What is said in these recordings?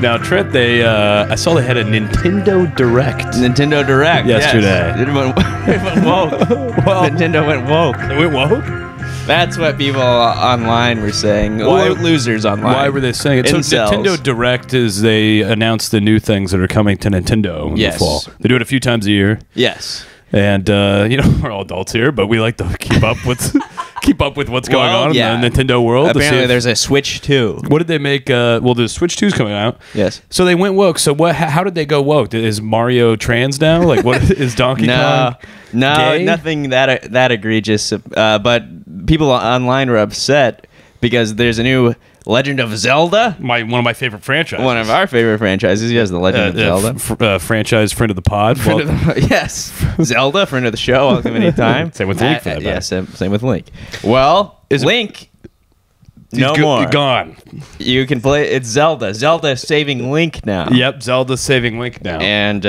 Now, Trent, I saw they had a Nintendo Direct. Nintendo Direct yesterday. Yes. It went woke. Well, Nintendo went woke. It went woke? That's what people online were saying. Why, losers online. Why were they saying it? Incels. So Nintendo Direct is they announce the new things that are coming to Nintendo in the fall. They do it a few times a year. Yes. And we're all adults here, but we like to keep up with what's going on in the Nintendo world. Apparently, there's a Switch 2. What did they make? The Switch 2's coming out. Yes. So they went woke. So what? How did they go woke? Is Mario trans now? Like, what is Donkey Kong? No, gay? Nothing that egregious. But people online were upset because there's a new Legend of Zelda. One of my favorite franchises. One of our favorite franchises. Yes, the Legend of Zelda. Franchise friend of the pod. Yes. Zelda, friend of the show. Welcome anytime. Same with Link. For that yeah, same with Link. Well, Link... No more. Gone. You can play... It's Zelda. Zelda is saving Link now. Yep, Zelda's saving Link now. And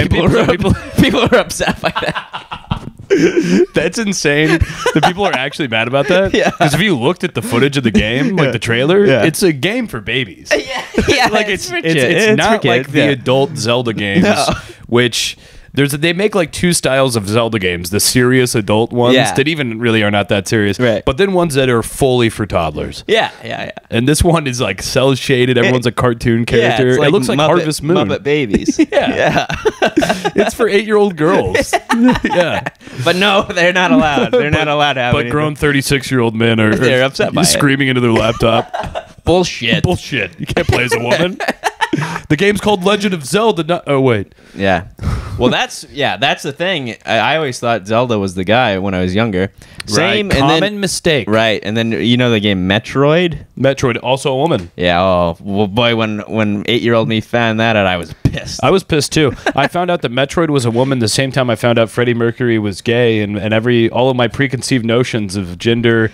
people are upset by that. That's insane. The people are actually mad about that. Yeah. Because if you looked at the footage of the game, like the trailer, it's a game for babies. Yeah. Like it's not like the adult Zelda games, which they make like two styles of Zelda games: the serious adult ones that even really are not that serious, but then ones that are fully for toddlers. Yeah. And this one is like cell shaded. Everyone's a cartoon character. Like it looks like Harvest Moon. Muppet Babies. Yeah. It's for 8-year-old girls. Yeah. But no, they're not allowed. They're not allowed to have anything. Grown 36-year-old men are they're upset by screaming into their laptop. Bullshit. You can't play as a woman. The game's called Legend of Zelda. Oh, wait. Yeah. Well, that's the thing. I always thought Zelda was the guy when I was younger. Same. Right. Common mistake. Right. And then, the game Metroid? Metroid, also a woman. Yeah. Oh, well, boy, when 8-year-old me found that out, I was pissed. I was pissed, too. I found out that Metroid was a woman the same time I found out Freddie Mercury was gay, and all of my preconceived notions of gender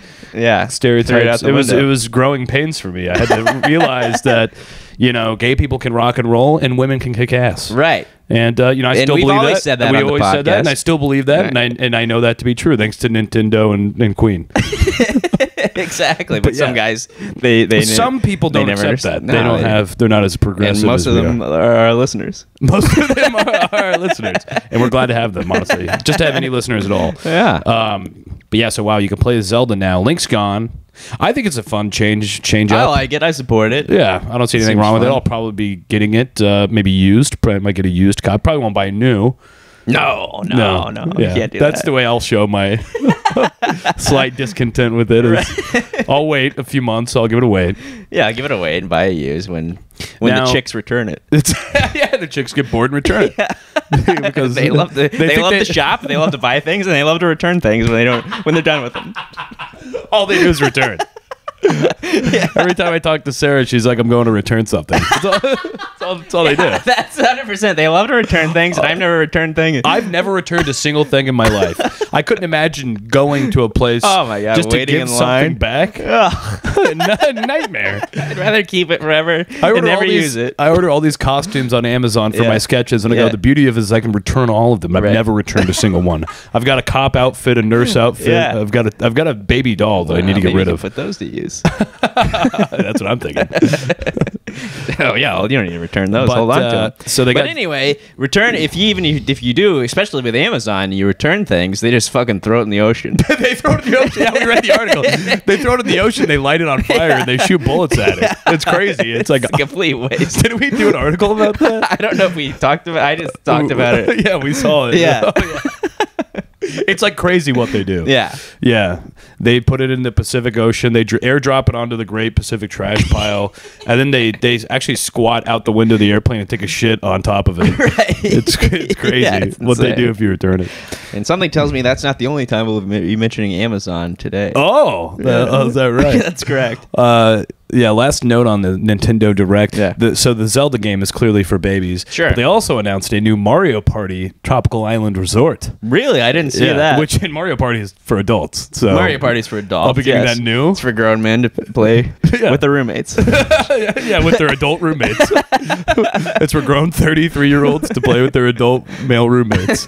stereotypes. It was growing pains for me. I had to realize that... gay people can rock and roll and women can kick ass. Right. And I still believe that. Always said that. We always said that, and I still believe that, and I know that to be true thanks to Nintendo and Queen. Exactly. But some guys, some people don't accept that. No, they're not as progressive. And most of them are our listeners. Most of them are our listeners, and we're glad to have them. Honestly, just to have any listeners at all. Yeah. But yeah, so wow, you can play Zelda now. Link's gone. I think it's a fun change up. I like it. I support it. Yeah, I don't see anything wrong with it. I'll probably be getting it, maybe used. Probably might get a used copy. Probably won't buy a new. No. Yeah. You can't do That's the way I'll show my slight discontent with it. I'll wait a few months. I'll give it a wait. Yeah, I'll give it a wait and buy a used when the chicks return it. The chicks get bored and return it. Because they love to shop, they love to buy things, and they love to return things when they're done with them. All they do is return. Every time I talk to Sarah, she's like, I'm going to return something. That's all they do. That's 100%. They love to return things, and I've never returned things. I've never returned a single thing in my life. I couldn't imagine going to a place just to give something back. Nightmare. I'd rather keep it forever and never use it. I order all these costumes on Amazon for my sketches, and I go, the beauty of it is I can return all of them. I've never returned a single one. I've got a cop outfit, a nurse outfit. Yeah. I've got a baby doll that I need to get rid of. Put those to use. That's what I'm thinking. Oh yeah, well, you don't need to return those. Hold on to them. Anyway, return if you do, especially with Amazon, you return things. They just fucking throw it in the ocean. They throw it in the ocean. Yeah, we read the article. They throw it in the ocean. They light it on fire and they shoot bullets at it. It's crazy. It's like a complete waste. Did we do an article about that? I don't know if we talked about. I just talked about it. Yeah, we saw it. Yeah. It's like crazy what they do. Yeah. They put it in the Pacific Ocean. They airdrop it onto the Great Pacific Trash Pile, and then they actually squat out the window of the airplane and take a shit on top of it. Right. It's crazy what they do if you return it. And something tells me that's not the only time we'll be mentioning Amazon today. Oh, is that right? That's correct. Yeah, last note on the Nintendo Direct. Yeah. So the Zelda game is clearly for babies. Sure. But they also announced a new Mario Party Tropical Island Resort. Really? I didn't see that. Which in Mario Party is for adults. So Mario Birthday parties for adults. I'll be getting that new. It's for grown men to play with their roommates. Yeah, with their adult roommates. It's for grown 33-year-olds to play with their adult male roommates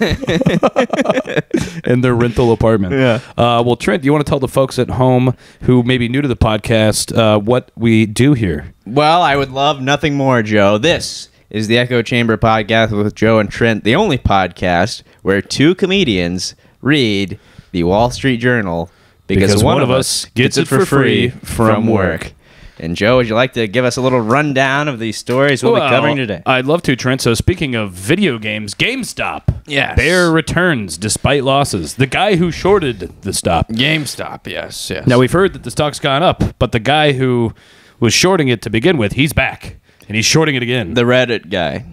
in their rental apartment. Yeah. Well, Trent, do you want to tell the folks at home who may be new to the podcast what we do here? Well, I would love nothing more, Joe. This is the Echo Chamber podcast with Joe and Trent, the only podcast where two comedians read the Wall Street Journal because one of us gets it for free from work. And Joe, would you like to give us a little rundown of these stories we'll be covering today? I'd love to, Trent. So speaking of video games, GameStop. Yes. Bear returns despite losses. The guy who shorted the stock. GameStop, yes. Now, we've heard that the stock's gone up, but the guy who was shorting it to begin with, he's back. And he's shorting it again. The Reddit guy.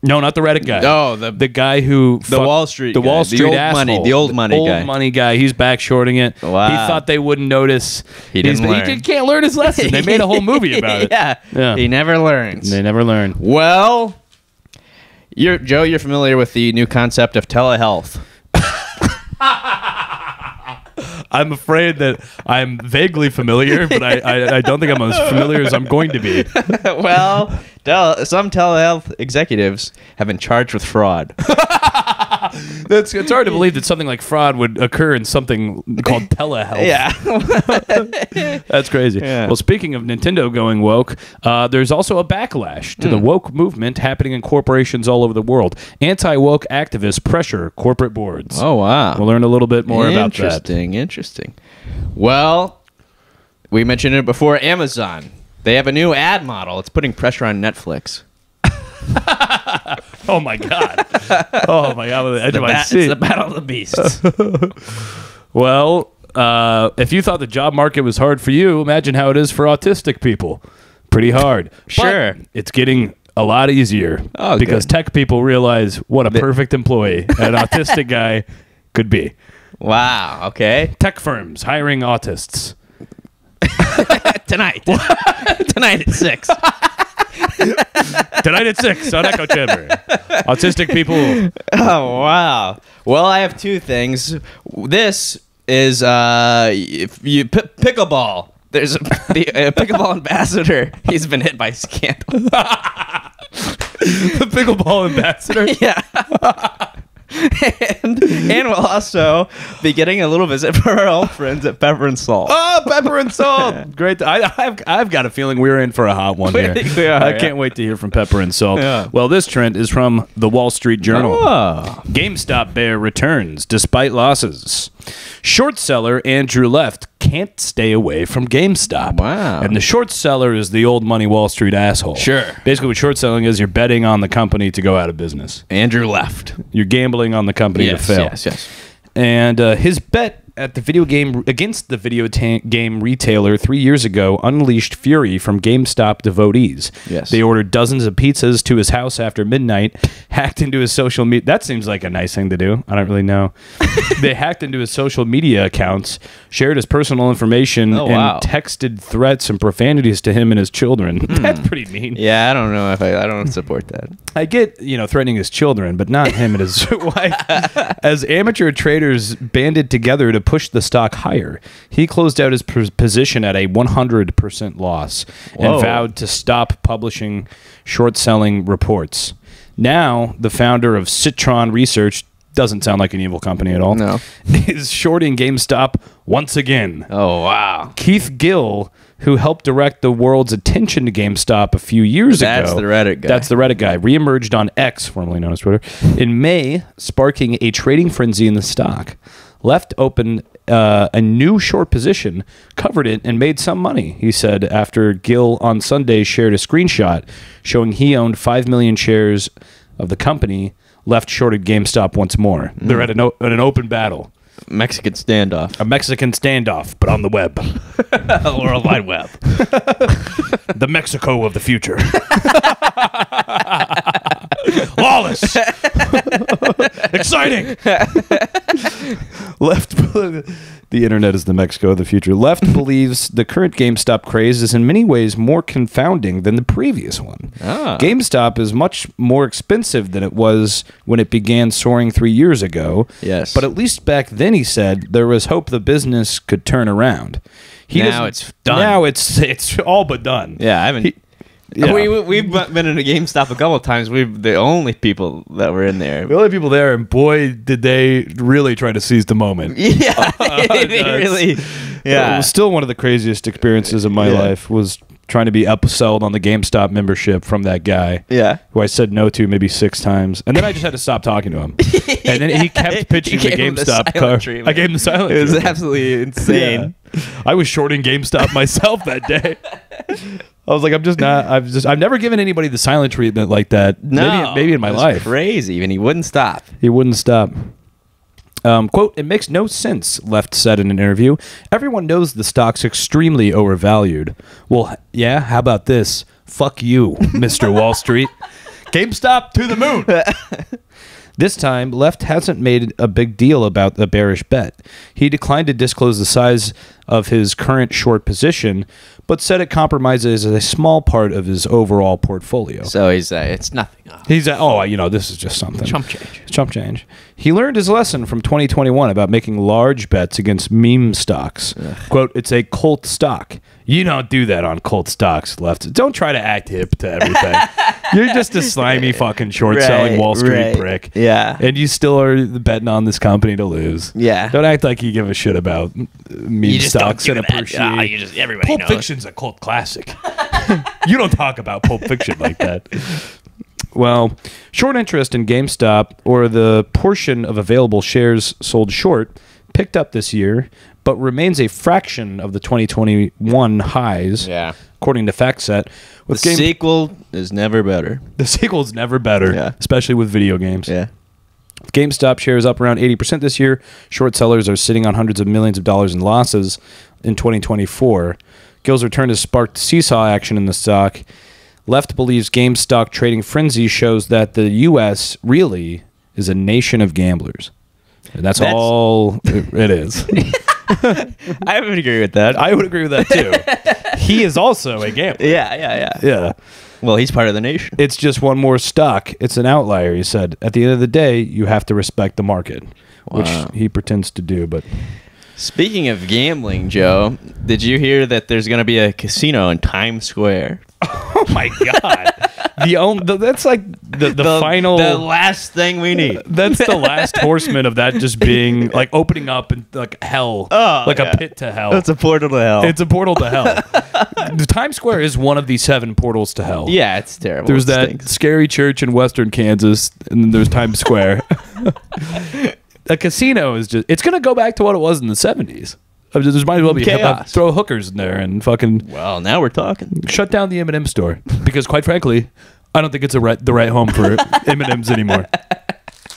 No, not the Reddit guy. No, the guy who... The Wall Street guy. Wall Street asshole. The old money guy. Old money guy. He's back shorting it. Wow. He thought they wouldn't notice. He didn't learn. He can't learn his lesson. They made a whole movie about it. Yeah. He never learns. They never learn. Well, Joe, you're familiar with the new concept of telehealth. I'm afraid that I'm vaguely familiar, but I don't think I'm as familiar as I'm going to be. Well, some telehealth executives have been charged with fraud. It's hard to believe that something like fraud would occur in something called telehealth. Yeah. That's crazy. Yeah. Well, speaking of Nintendo going woke, there's also a backlash to the woke movement happening in corporations all over the world. Anti-woke activists pressure corporate boards. Oh, wow. We'll learn a little bit more about that. Interesting. Well, we mentioned it before, Amazon. They have a new ad model. It's putting pressure on Netflix. Oh my god! Oh my god! The edge of my seat. It's the battle of the beasts. Well, if you thought the job market was hard for you, imagine how it is for autistic people. Pretty hard. Sure. But it's getting a lot easier because tech people realize what a perfect employee an autistic guy could be. Wow. Okay. Tech firms hiring autists. Tonight. Tonight at 6. Tonight at 6 on Echo Chamber. Autistic people. Oh, wow. Well, I have two things. This is if you pickleball. There's a pickleball ambassador. He's been hit by scandal. The pickleball ambassador? Yeah. And we'll also be getting a little visit from our old friends at Pepper and Salt. Oh, Pepper and Salt! Great. I've got a feeling we're in for a hot one here. I can't wait to hear from Pepper and Salt. Yeah. Well, this trend is from the Wall Street Journal. Oh. GameStop bear returns despite losses. Short seller Andrew Left can't stay away from GameStop. Wow. And the short seller is the old money Wall Street asshole. Sure. Basically what short selling is, you're betting on the company to go out of business. Andrew Left. You're gambling on the company to fail. Yes. And his bet at the video game against the game retailer 3 years ago unleashed fury from GameStop devotees. Yes. They ordered dozens of pizzas to his house after midnight, hacked into his social media. That seems like a nice thing to do. I don't really know. They hacked into his social media accounts, shared his personal information, and texted threats and profanities to him and his children. That's pretty mean. Yeah, I don't know if I don't support that. I get, threatening his children, but not him and his wife. As amateur traders banded together to push the stock higher, he closed out his position at a 100% loss and vowed to stop publishing short-selling reports. Now, the founder of Citron Research, doesn't sound like an evil company at all, is shorting GameStop once again. Oh, wow. Keith Gill, who helped direct the world's attention to GameStop a few years ago. That's the Reddit guy. That's the Reddit guy. Reemerged on X, formerly known as Twitter, in May, sparking a trading frenzy in the stock. Left opened a new short position, covered it, and made some money, he said, after Gill on Sunday shared a screenshot showing he owned 5 million shares of the company. Left shorted GameStop once more. They're at an open battle. Mexican standoff. A Mexican standoff, but on the web. The World Wide Web. The Mexico of the future. Lawless. Exciting. Left, the internet is the Mexico of the future. Left believes the current GameStop craze is in many ways more confounding than the previous one. GameStop is much more expensive than it was when it began soaring 3 years ago. Yes. But at least back then, he said, there was hope the business could turn around. Now it's done. Now it's all but done. Yeah, I haven't... We've been in a GameStop a couple of times. We're the only people that were in there. The only people there, and boy, did they really try to seize the moment. Yeah, they really. Yeah, it was still one of the craziest experiences of my life. Was trying to be upsold on the GameStop membership from that guy. Yeah, who I said no to maybe 6 times, and then I just had to stop talking to him. And then he kept pitching the GameStop card. I gave him the silent. It was absolutely insane. Yeah. I was shorting GameStop myself that day. I was like, I've never given anybody the silent treatment like that. No, maybe in my life. Crazy, and he wouldn't stop. He wouldn't stop. Quote, it makes no sense, Left said in an interview. Everyone knows the stock's extremely overvalued. Well, yeah, how about this? Fuck you, Mr. Wall Street. GameStop to the moon. This time, Left hasn't made a big deal about the bearish bet. He declined to disclose the size of his current short position, but said it compromises a small part of his overall portfolio. So he's it's nothing. He's this is just something. Chump change. Chump change. He learned his lesson from 2021 about making large bets against meme stocks. Ugh. Quote, it's a cult stock. You don't do that on cult stocks, Left. Don't try to act hip to everything. You're just a slimy fucking short-selling Wall Street prick. Yeah. And you still are betting on this company to lose. Yeah. Don't act like you give a shit about meme stocks and appreciate. Everybody Pulp knows. Fiction's a cult classic. You don't talk about Pulp Fiction like that. Well, short interest in GameStop, or the portion of available shares sold short, picked up this year, but remains a fraction of the 2021 highs, according to FactSet. The sequel is never better. The sequel is never better, especially with video games. Yeah. GameStop shares up around 80% this year. Short sellers are sitting on hundreds of millions of dollars in losses in 2024. Gill's return has sparked seesaw action in the stock. Left believes GameStop trading frenzy shows that the U.S. really is a nation of gamblers. And that's all it is. I would agree with that. I would agree with that, too. He is also a gambler. Yeah. Well, he's part of the nation. It's just one more stock. It's an outlier, he said. At the end of the day, you have to respect the market, which he pretends to do. But speaking of gambling, Joe, did you hear that there's going to be a casino in Times Square? Oh, my God. That's like the final... The last thing we need. That's the last horseman of that just being like opening up and like hell. A pit to hell. It's a portal to hell. It's a portal to hell. The Times Square is one of the 7 portals to hell. Yeah, it's terrible. There's that scary church in Western Kansas, and then there's Times Square. A casino is just... It's going to go back to what it was in the 70s. There might as well be chaos. Throw hookers in there and fucking... Well, now we're talking. Shut down the M&M store. Because quite frankly, I don't think it's the right home for M&Ms anymore.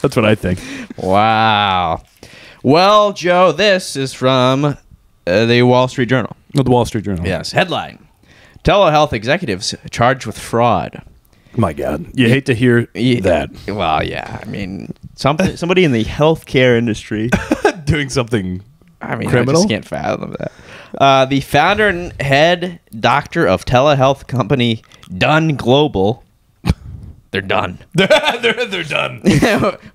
That's what I think. Wow. Well, Joe, this is from the Wall Street Journal. The Wall Street Journal. Yes. Headline. Telehealth executives charged with fraud. My God. You hate to hear that. Well, yeah. I mean, somebody in the healthcare industry... doing something... criminal? I just can't fathom that. The founder and head doctor of telehealth company Done Global, they're done. They're done.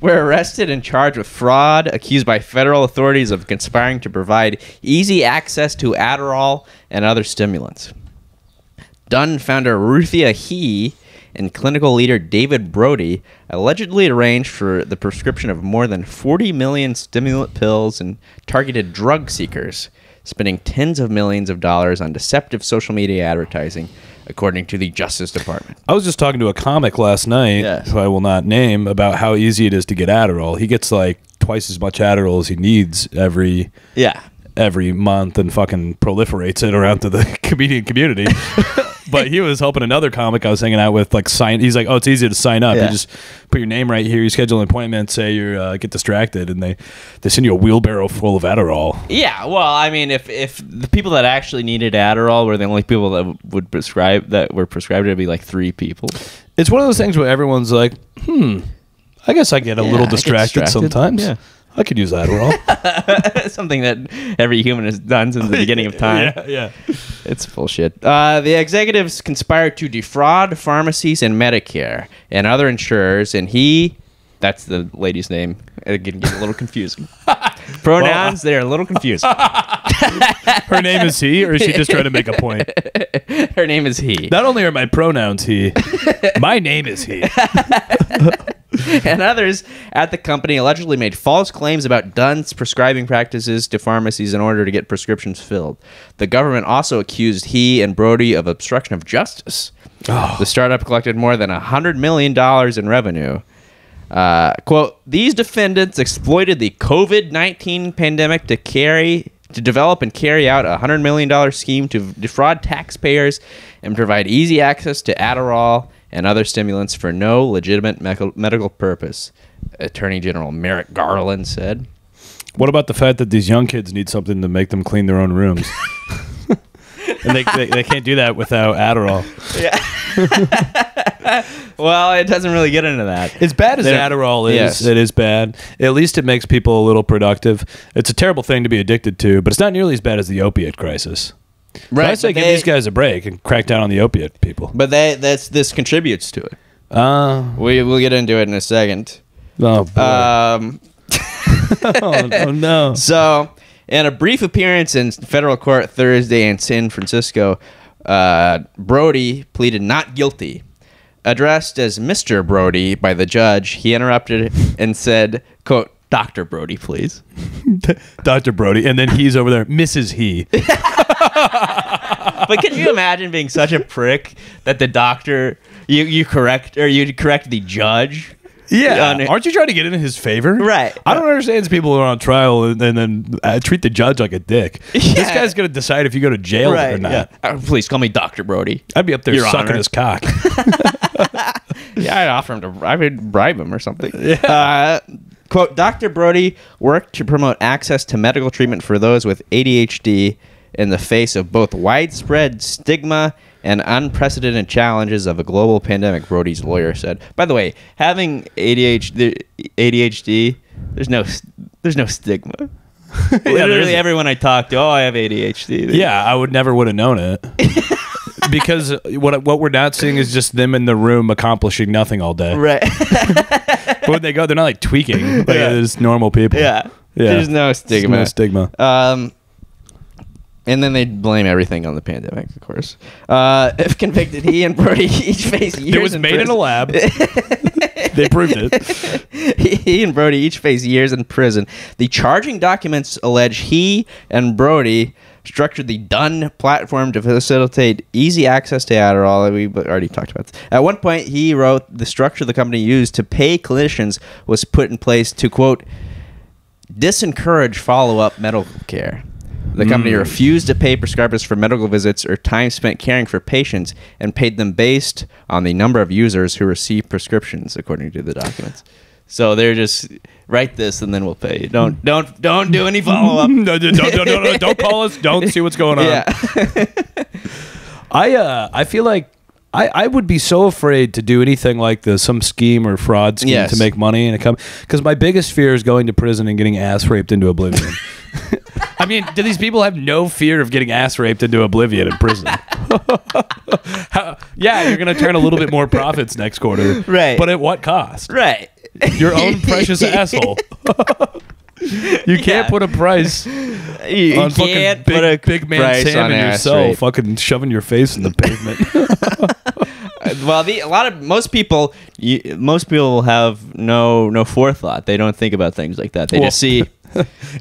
Were arrested and charged with fraud, accused by federal authorities of conspiring to provide easy access to Adderall and other stimulants. Done founder Ruthia He and clinical leader David Brody allegedly arranged for the prescription of more than 40 million stimulant pills and targeted drug seekers, spending tens of millions of dollars on deceptive social media advertising, according to the Justice Department. I was just talking to a comic last night, who I will not name, about how easy it is to get Adderall. He gets like twice as much Adderall as he needs every month and fucking proliferates it around to the comedian community. But he was helping another comic I was hanging out with, like, he's like, oh, it's easy to sign up. You just put your name right here, you schedule an appointment, say you get distracted, and they send you a wheelbarrow full of Adderall. Yeah, well, I mean, if the people that actually needed Adderall were the only people that were prescribed, it'd be like 3 people. It's one of those things where everyone's like, I guess I get a little distracted sometimes. Yeah. I could use Adderall. Something that every human has done since the beginning of time. Yeah. It's bullshit. The executives conspired to defraud pharmacies and Medicare and other insurers, and that's the lady's name. It can get a little confusing. Pronouns, they're a little confusing. Her name is he, or is she just trying to make a point? Her name is he. Not only are my pronouns he, my name is he. And others at the company allegedly made false claims about Dunn's prescribing practices to pharmacies in order to get prescriptions filled. The government also accused he and Brody of obstruction of justice. Oh. The startup collected more than $100 million in revenue. Quote, these defendants exploited the COVID-19 pandemic to develop and carry out a $100 million scheme to defraud taxpayers and provide easy access to Adderall and other stimulants for no legitimate medical purpose, Attorney General Merrick Garland said. What about the fact that these young kids need something to make them clean their own rooms? And they can't do that without Adderall. Yeah. Well, it doesn't really get into that. As bad as Adderall is, yes. It is bad. At least it makes people a little productive. It's a terrible thing to be addicted to, but it's not nearly as bad as the opiate crisis. Right. I say give these guys a break and crack down on the opiate people. But this contributes to it. We'll get into it in a second. Oh, boy. Oh, no. So, in a brief appearance in federal court Thursday in San Francisco, Brody pleaded not guilty. Addressed as Mr. Brody by the judge, he interrupted and said, quote, Dr. Brody, please. Dr. Brody. And then he's over there, Mrs. He. But can you imagine being such a prick that the doctor, you correct the judge? Yeah. Aren't you trying to get in his favor? Right. I don't understand these people who are on trial and then treat the judge like a dick. Yeah. This guy's going to decide if you go to jail or not. Yeah. Please call me Dr. Brody. I'd be up there sucking his cock. Yeah, I'd offer him I would bribe him or something. Yeah. Quote, Dr. Brody worked to promote access to medical treatment for those with ADHD in the face of both widespread stigma and unprecedented challenges of a global pandemic, Brody's lawyer said. By the way, having ADHD, there's no stigma. Literally everyone I talk to, I have ADHD. Yeah, I would have known it. Because what we're not seeing is just them in the room accomplishing nothing all day. Right. But when they go, they're not like tweaking. Like there's normal people. Yeah. There's no stigma. There's no stigma. And then they blame everything on the pandemic, of course. If convicted, he and Brody each face years. It was made in a lab. They proved it. He and Brody each face years in prison. The charging documents allege he and Brody structured the Dunn platform to facilitate easy access to Adderall. We already talked about this. At one point, he wrote, the structure the company used to pay clinicians was put in place to, quote, disencourage follow-up medical care. The company refused to pay prescribers for medical visits or time spent caring for patients and paid them based on the number of users who received prescriptions, according to the documents. So they're just write this and then we'll pay you. Don't do any follow up. No, don't call us. Don't see what's going on. Yeah. I feel like I would be so afraid to do anything like this, some scheme or fraud scheme to make money, and because my biggest fear is going to prison and getting ass raped into oblivion. I mean, do these people have no fear of getting ass raped into oblivion in prison? Yeah, you're going to turn a little bit more profits next quarter. Right. But at what cost? Right. Your own precious asshole. You can't put a price on fucking big man Sam and yourself fucking shoving your face in the pavement. Well, most people have no forethought. They don't think about things like that. They just see.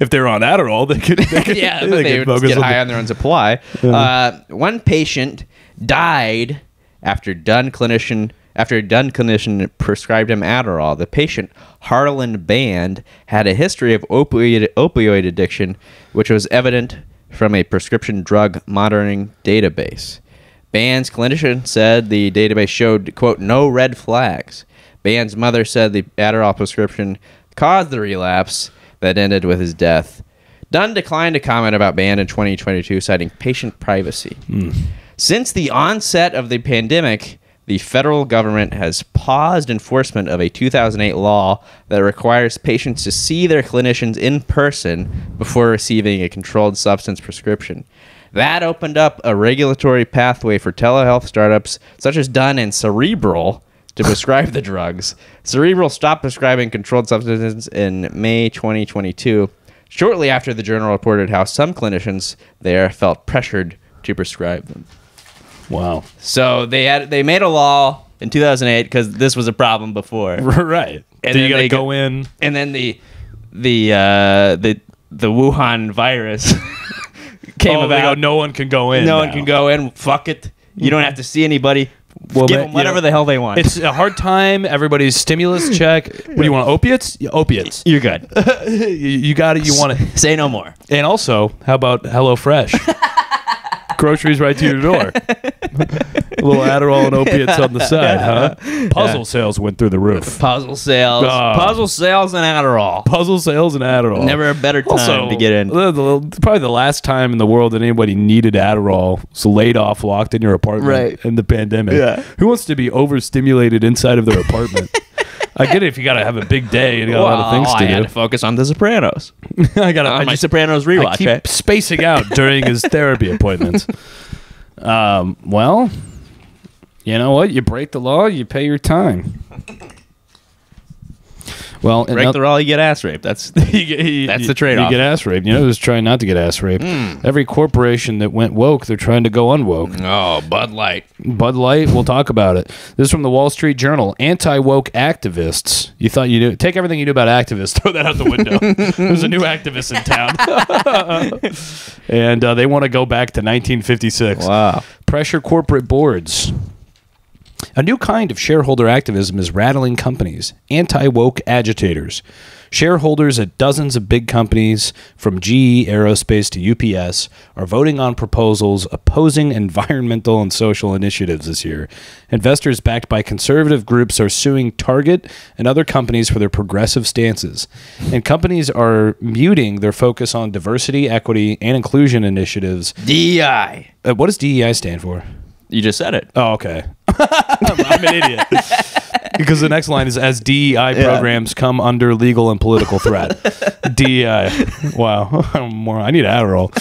If they're on Adderall, they could they would get high on their own supply. One patient died after a Dunn clinician prescribed him Adderall. The patient, Harlan Band, had a history of opioid addiction, which was evident from a prescription drug monitoring database. Band's clinician said the database showed, quote, no red flags. Band's mother said the Adderall prescription caused the relapse that ended with his death. Dunn declined to comment about Band in 2022, citing patient privacy. Since the onset of the pandemic, the federal government has paused enforcement of a 2008 law that requires patients to see their clinicians in person before receiving a controlled substance prescription. That opened up a regulatory pathway for telehealth startups such as Dun and Cerebral to prescribe the drugs. Cerebral stopped prescribing controlled substances in May 2022, shortly after the Journal reported how some clinicians there felt pressured to prescribe them. Wow. So they made a law in 2008 because this was a problem before. Right. And then you got to go in. And then the Wuhan virus came about. They go, no one can go in. No one can go in. Fuck it. You don't have to see anybody. Well, give them whatever the hell they want. It's a hard time. Everybody's stimulus check. What do you want? Opiates? Yeah, opiates. You're good. You got it. You want it. Say no more. And also, how about HelloFresh? Groceries right to your door. A little Adderall and opiates on the side, huh? Puzzle sales went through the roof. Puzzle sales. Puzzle sales and Adderall. Puzzle sales and Adderall. Never a better time to get in. Probably the last time in the world that anybody needed Adderall was laid off, locked in your apartment in the pandemic. Yeah. Who wants to be overstimulated inside of their apartment? I get it if you got to have a big day and you got a lot of things to do. I had to focus on The Sopranos. I got my Sopranos rewatch. I keep spacing out during his therapy appointments. Well, you know what? You break the law, you pay your time. Well, break the law, you get ass raped. That's that's the trade-off. You get ass raped. You know who's trying not to get ass raped? Every corporation that went woke, they're trying to go unwoke. Oh, Bud Light. Bud Light, we'll talk about it. This is from the Wall Street Journal. Anti-woke activists. You thought you knew. Take everything you knew about activists, throw that out the window. There's a new activist in town. And they want to go back to 1956. Wow. Pressure corporate boards. A new kind of shareholder activism is rattling companies, anti-woke agitators. Shareholders at dozens of big companies, from GE Aerospace to UPS, are voting on proposals opposing environmental and social initiatives this year. Investors backed by conservative groups are suing Target and other companies for their progressive stances. And companies are muting their focus on diversity, equity, and inclusion initiatives. DEI. What does DEI stand for? You just said it. Oh, okay. I'm an idiot. Because the next line is, as DEI programs come under legal and political threat. DEI. Wow. I need Adderall.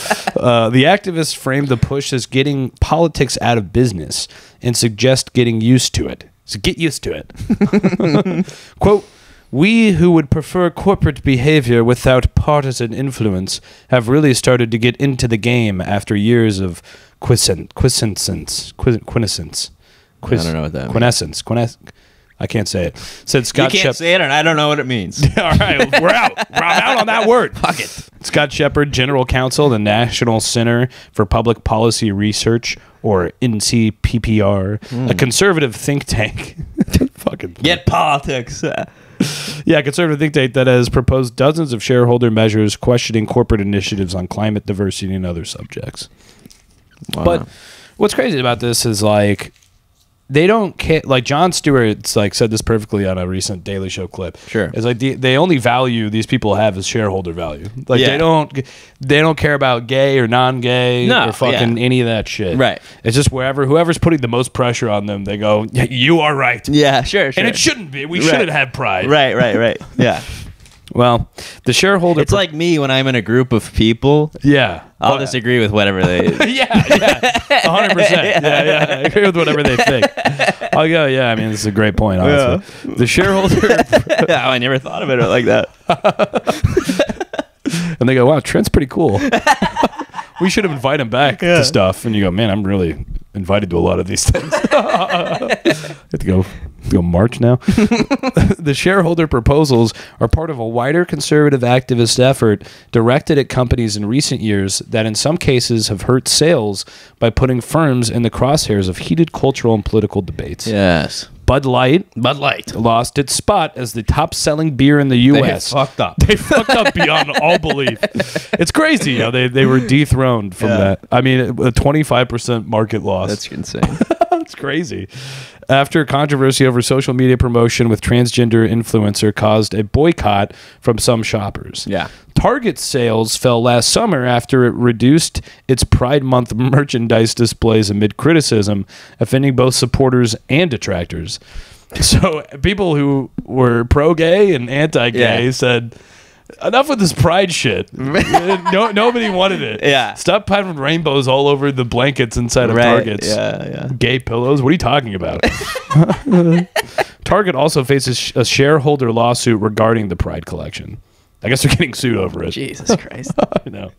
The activists framed the push as getting politics out of business and suggest getting used to it. So get used to it. Quote, we who would prefer corporate behavior without partisan influence have really started to get into the game after years of quintessence. I don't know what that means. I can't say it. Said Scott You can't say it, and I don't know what it means. All right, we're out. We're out on that word. Fuck it. Scott Shepard, General Counsel, the National Center for Public Policy Research, or NCPPR, a conservative think tank. Get politics. Yeah, a conservative think tank that has proposed dozens of shareholder measures questioning corporate initiatives on climate, diversity, and other subjects. Wow. But what's crazy about this is, like, they don't care. Like, Jon Stewart's said this perfectly on a recent Daily Show clip. Sure, it's like they only value these people have as shareholder value. Like, they don't care about gay or non-gay or fucking any of that shit. Right. It's just whoever's putting the most pressure on them, they go, you are right. Yeah, sure. And it shouldn't be. We shouldn't have pride. Right. Yeah. Well, the shareholder... It's like me when I'm in a group of people. Yeah. I'll disagree with whatever they... yeah. 100%. Yeah. I agree with whatever they think. I'll go, yeah, I mean, this is a great point, honestly. Yeah. The shareholder... I never thought of it like that. And they go, wow, Trent's pretty cool. We should invite him back to stuff. And you go, man, I'm really invited to a lot of these things. I have to go march now. The shareholder proposals are part of a wider conservative activist effort directed at companies in recent years that in some cases have hurt sales by putting firms in the crosshairs of heated cultural and political debates. Yes. Bud Light lost its spot as the top-selling beer in the U.S. They fucked up. They fucked up beyond all belief. It's crazy. You know, they were dethroned from that. I mean, a 25% market loss. That's insane. It's crazy. after controversy over social media promotion with transgender influencer caused a boycott from some shoppers. Yeah. Target sales fell last summer after it reduced its Pride Month merchandise displays amid criticism, offending both supporters and detractors. So people who were pro-gay and anti-gay said, enough with this pride shit. Nobody wanted it. Yeah. Stop having rainbows all over the blankets inside of Targets. Yeah. Gay pillows. What are you talking about? Target also faces a shareholder lawsuit regarding the Pride collection. I guess they're getting sued over it. Jesus Christ. I know.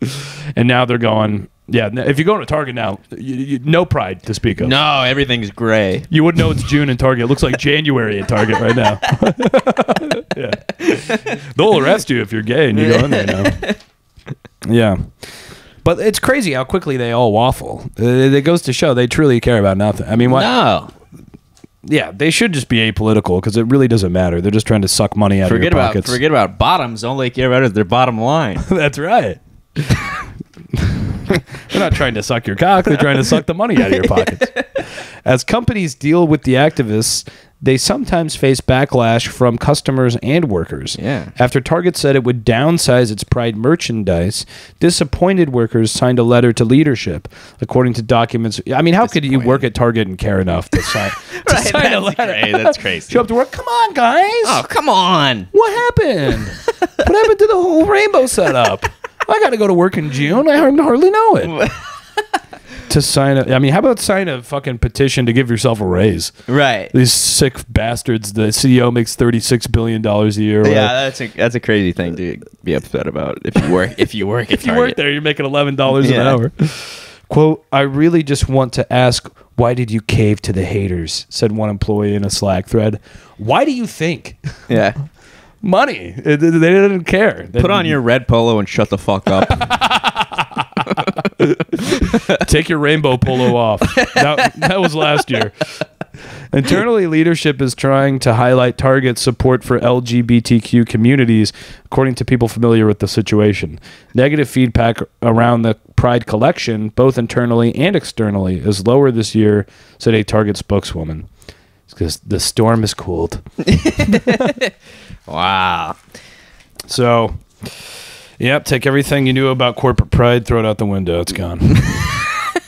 And now they're going, if you go to Target now, no Pride to speak of. No, everything's gray. You wouldn't know it's June in Target. It looks like January at Target right now. Yeah. They'll arrest you if you're gay and you go in there now. Yeah. But it's crazy how quickly they all waffle. It goes to show they truly care about nothing. I mean, what? No. Yeah, they should just be apolitical because it really doesn't matter. They're just trying to suck money out of your pockets. Forget about bottoms. All they care about is their bottom line. That's right. They're not trying to suck your cock. They're trying to suck the money out of your pockets. As companies deal with the activists, they sometimes face backlash from customers and workers. Yeah. After Target said it would downsize its Pride merchandise, disappointed workers signed a letter to leadership, according to documents. I mean, how could you work at Target and care enough to sign, sign a letter? That's crazy. Show up to work. Come on, guys. Oh, come on. What happened? What happened to the whole rainbow setup? I got to go to work in June. I hardly know it. To sign a, I mean, how about sign a fucking petition to give yourself a raise? Right. These sick bastards. The CEO makes $36 billion a year. Yeah, that's a crazy thing to be upset about. If you work there, you're making $11 an hour. Quote, I really just want to ask, why did you cave to the haters? Said one employee in a Slack thread. Why do you think? Yeah. Money. They didn't care. Put on your red polo and shut the fuck up. Take your rainbow polo off. That was last year. Internally, leadership is trying to highlight Target's support for LGBTQ communities, according to people familiar with the situation. Negative feedback around the Pride collection, both internally and externally, is lower this year, said a Target spokeswoman. It's because the storm has cooled. Wow. So, yep, take everything you knew about corporate pride, throw it out the window. It's gone.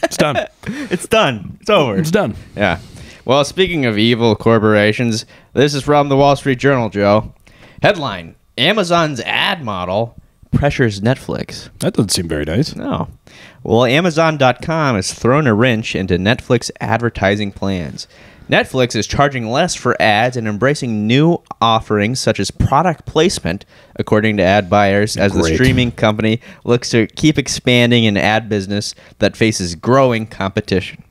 It's done. It's done. It's over. It's done. Yeah. Well, speaking of evil corporations, this is from the Wall Street Journal, Joe. Headline, Amazon's ad model pressures Netflix. That doesn't seem very nice. No. Well, Amazon.com has thrown a wrench into Netflix advertising plans. Netflix is charging less for ads and embracing new offerings such as product placement, according to ad buyers, as the streaming company looks to keep expanding an ad business that faces growing competition.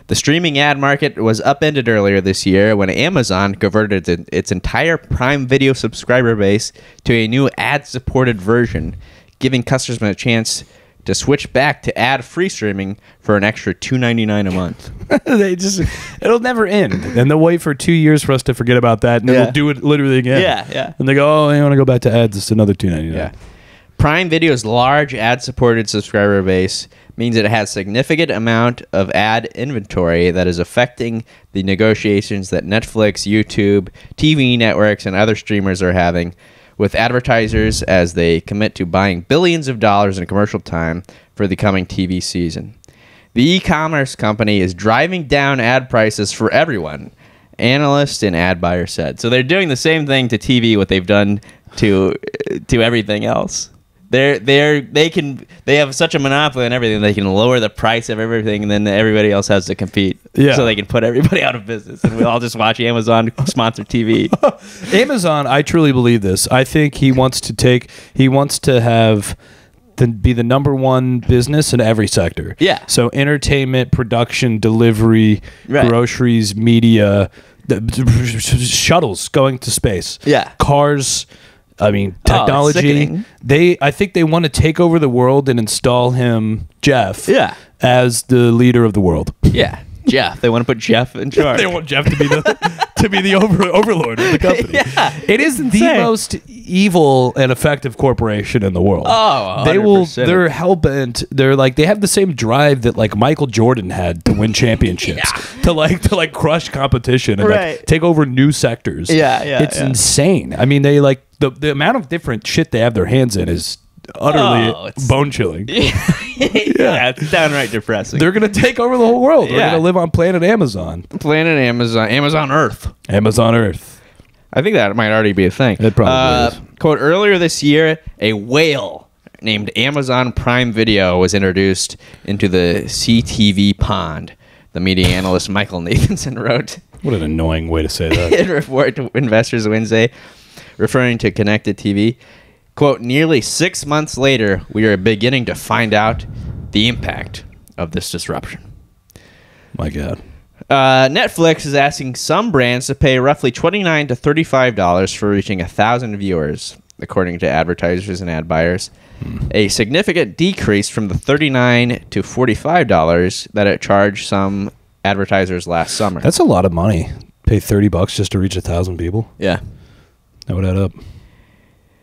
The streaming ad market was upended earlier this year when Amazon converted its entire Prime Video subscriber base to a new ad-supported version, giving customers a chance to switch back to ad-free streaming for an extra $2.99 a month. It'll never end. And they'll wait for 2 years for us to forget about that, and then we'll do it literally again. Yeah. And they go, oh, I want to go back to ads. It's another $2.99. Yeah. Prime Video's large ad-supported subscriber base means it has significant amount of ad inventory that is affecting the negotiations that Netflix, YouTube, TV networks, and other streamers are having with advertisers as they commit to buying billions of dollars in commercial time for the coming TV season. The e-commerce company is driving down ad prices for everyone, analysts and ad buyers said. So they're doing the same thing to TV what they've done to everything else. They have such a monopoly on everything. They can lower the price of everything, and then everybody else has to compete. Yeah. So they can put everybody out of business, and we all just watch Amazon sponsored TV. Amazon, I truly believe this. I think he wants to be the number one business in every sector. Yeah. So entertainment, production, delivery, groceries, media, shuttles going to space. Yeah. Cars. I mean, technology. I think they want to take over the world and install him, Jeff, as the leader of the world. Yeah, Jeff. They want to put Jeff in charge. They want Jeff to be to be the overlord of the company. Yeah, it is the most evil and effective corporation in the world. Oh, 100%. They're hell-bent. They're like, they have the same drive that like Michael Jordan had to win championships, to crush competition and like take over new sectors. It's insane. I mean, they like the amount of different shit they have their hands in is utterly bone-chilling. It's downright depressing. They're gonna take over the whole world. They're gonna live on planet Amazon. Amazon Earth. Amazon Earth. I think that might already be a thing. It probably is. Quote, earlier this year, a whale named Amazon Prime Video was introduced into the CTV pond. The media analyst Michael Nathanson wrote. What an annoying way to say that. In a report to investors Wednesday, referring to connected TV. Quote, nearly 6 months later, we are beginning to find out the impact of this disruption. My God. Netflix is asking some brands to pay roughly $29 to $35 for reaching 1,000 viewers, according to advertisers and ad buyers. A significant decrease from the $39 to $45 that it charged some advertisers last summer. That's a lot of money. Pay $30 just to reach 1,000 people. Yeah. That would add up.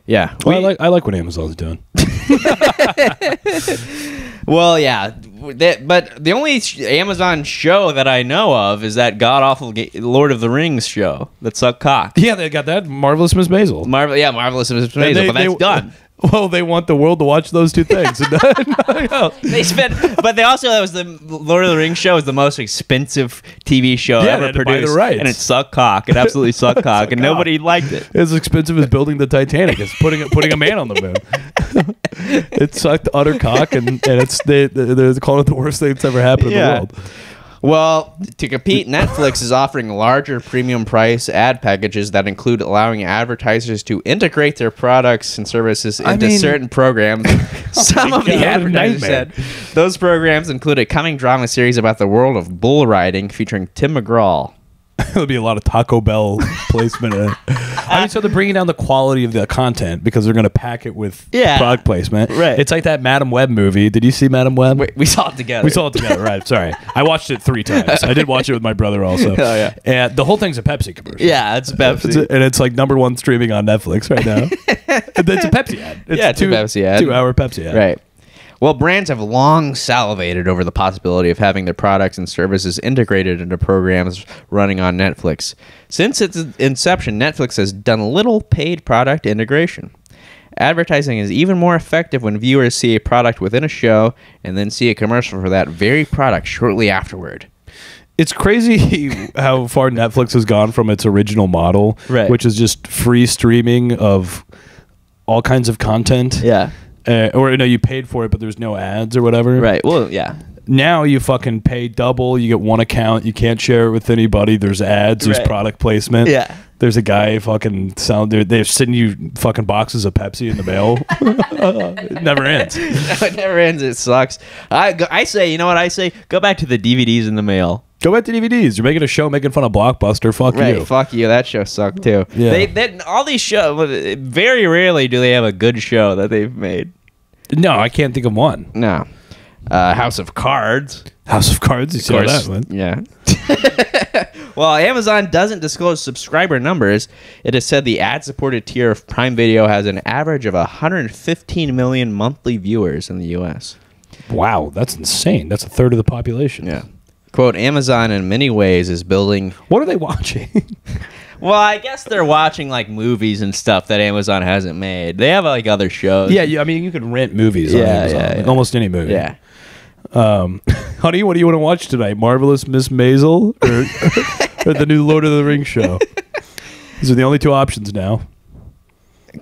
Yeah. Well, I like what Amazon's doing. Well, yeah. But the only Amazon show that I know of is that god-awful Lord of the Rings show that sucked cock. Yeah, they got that. Marvelous Miss Maisel. Marvelous Miss Maisel, but that's done. Well, they want the world to watch those two things. They spent, but they also, that was the Lord of the Rings show was the most expensive TV show ever produced, and it sucked cock. It absolutely sucked cock, and nobody liked it. As expensive as building the Titanic. It's putting a man on the moon. It sucked utter cock, and they're calling it the worst thing that's ever happened in the world. Well, to compete, Netflix is offering larger premium price ad packages that include allowing advertisers to integrate their products and services into certain programs. Some of the advertisers said those programs include a coming drama series about the world of bull riding featuring Tim McGraw. There'll be a lot of Taco Bell placement in it. I mean, so they're bringing down the quality of the content because they're going to pack it with product placement. Right. It's like that Madam Web movie. Did you see Madam Web? We saw it together. We saw it together, right. Sorry. I watched it 3 times. I did watch it with my brother also. Oh, yeah. And the whole thing's a Pepsi commercial. Yeah, it's Pepsi. And it's like #1 streaming on Netflix right now. It's a Pepsi ad. It's a Pepsi ad. 2-hour Pepsi ad. Right. Well, brands have long salivated over the possibility of having their products and services integrated into programs running on Netflix. Since its inception, Netflix has done little paid product integration. Advertising is even more effective when viewers see a product within a show and then see a commercial for that very product shortly afterward. It's crazy how far Netflix has gone from its original model, which is just free streaming of all kinds of content. Yeah. Or no, you paid for it, but there's no ads or whatever. Right. Well, yeah. Now you fucking pay double. You get one account. You can't share it with anybody. There's ads. There's product placement. Yeah. There's a guy fucking they're sending you fucking boxes of Pepsi in the mail. It never ends. No, it never ends. It sucks. I say, you know what I say? Go back to the DVDs in the mail. Go back to DVDs. You're making a show making fun of Blockbuster. Fuck you. Fuck you. That show sucked too. Yeah. All these shows, very rarely do they have a good show that they've made. No, I can't think of one. No. House of Cards. House of Cards. You saw that one. Yeah. Well, Amazon doesn't disclose subscriber numbers. It has said the ad-supported tier of Prime Video has an average of 115 million monthly viewers in the U.S. Wow, that's insane. That's a third of the population. Yeah. Quote, Amazon in many ways is building... What are they watching? Well, I guess they're watching like movies and stuff that Amazon hasn't made. They have like other shows. Yeah, I mean, you can rent movies on Amazon. Like almost any movie. Yeah. Honey, what do you want to watch tonight? Marvelous Miss Maisel or the new Lord of the Rings show? These are the only 2 options now.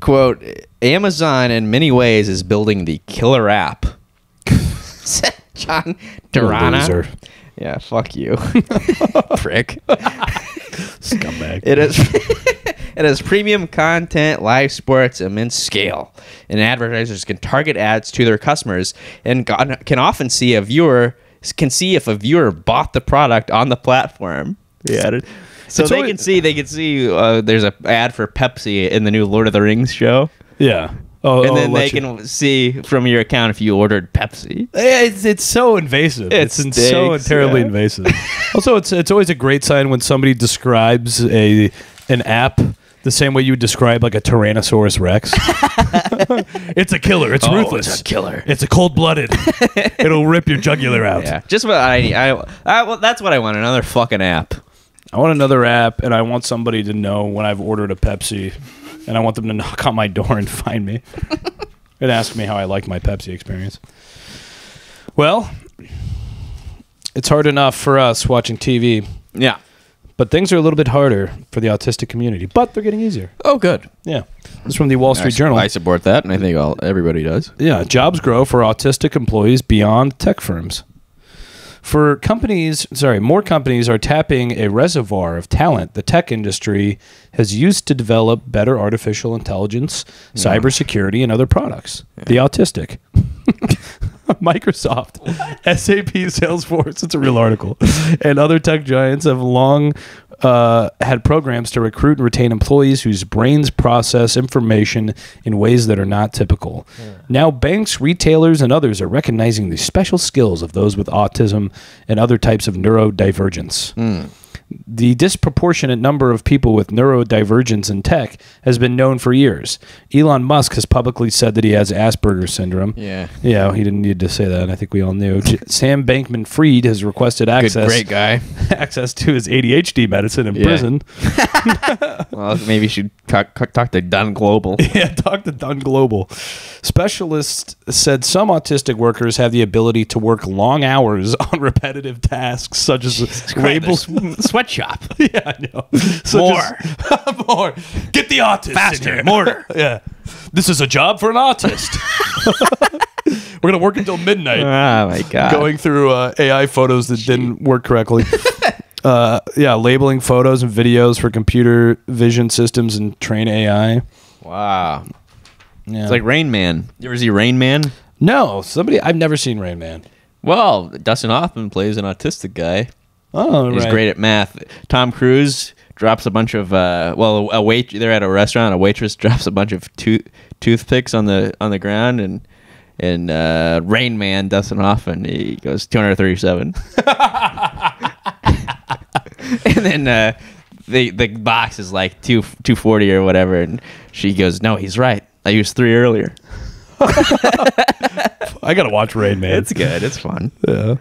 Quote, Amazon in many ways is building the killer app. John Durana. Yeah, fuck you. Prick. Scumbag. It has premium content, live sports, immense scale, and advertisers can target ads to their customers and can often see if a viewer bought the product on the platform. Yeah. So they can see there's an ad for Pepsi in the new Lord of the Rings show. Yeah. and then they can see from your account if you ordered Pepsi. It's so invasive. It's so terribly invasive. Also, it's always a great sign when somebody describes an app the same way you would describe like a Tyrannosaurus Rex. It's a killer. It's ruthless. It's a killer. It's a cold-blooded. It'll rip your jugular out. Yeah, just what I need. Well, that's what I want. Another fucking app. I want another app, and I want somebody to know when I've ordered a Pepsi, and I want them to knock on my door and find me and ask me how I like my Pepsi experience. Well, it's hard enough for us watching TV. Yeah. But things are a little bit harder for the autistic community, but they're getting easier. Oh, good. Yeah. This is from the Wall Street Journal. I support that, and I think everybody does. Yeah. Jobs grow for autistic employees beyond tech firms. More companies are tapping a reservoir of talent the tech industry has used to develop better artificial intelligence, cybersecurity, and other products. Yeah. The autistic. Microsoft, SAP, Salesforce, it's a real article, and other tech giants have long had programs to recruit and retain employees whose brains process information in ways that are not typical. Yeah. Now banks, retailers, and others are recognizing the special skills of those with autism and other types of neurodivergence. The disproportionate number of people with neurodivergence in tech has been known for years. Elon Musk has publicly said that he has Asperger's syndrome. Yeah. Yeah, he didn't need to say that. I think we all knew. Sam Bankman-Fried has requested access. Great guy. Access to his ADHD medicine in prison. Well, maybe you should talk to Dun Global. Yeah, talk to Dun Global. Specialists said some autistic workers have the ability to work long hours on repetitive tasks such as sweatshop. Yeah, I know. More. Get the autist faster. In here. Mortar. Yeah. This is a job for an autist. We're going to work until midnight. Oh, my God. Going through AI photos that didn't work correctly. Labeling photos and videos for computer vision systems and train AI. Wow. Yeah. It's like Rain Man. You ever see Rain Man? No. I've never seen Rain Man. Well, Dustin Hoffman plays an autistic guy. Oh, He's great at math. Tom Cruise drops a bunch of they're at a restaurant, a waitress drops a bunch of toothpicks on the ground, and Rain Man, Dustin Hoffman, he goes 237. And then the box is like 240 or whatever, and she goes, "No, he's right. I used 3 earlier." I gotta watch Rain Man. It's good. It's fun. Yeah.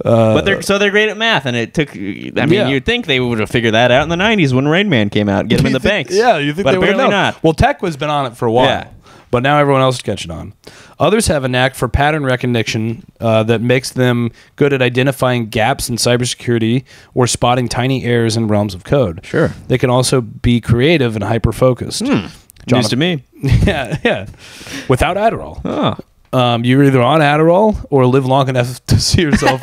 But they're great at math, and it took. You'd think they would have figured that out in the '90s when Rain Man came out, get them in the banks. Yeah, you think but they would have known? Not. Well, tech has been on it for a while, but now everyone else is catching on. Others have a knack for pattern recognition that makes them good at identifying gaps in cybersecurity or spotting tiny errors in realms of code. Sure, they can also be creative and hyper-focused. News to me. Yeah. Without Adderall. Oh. You're either on Adderall or live long enough to see yourself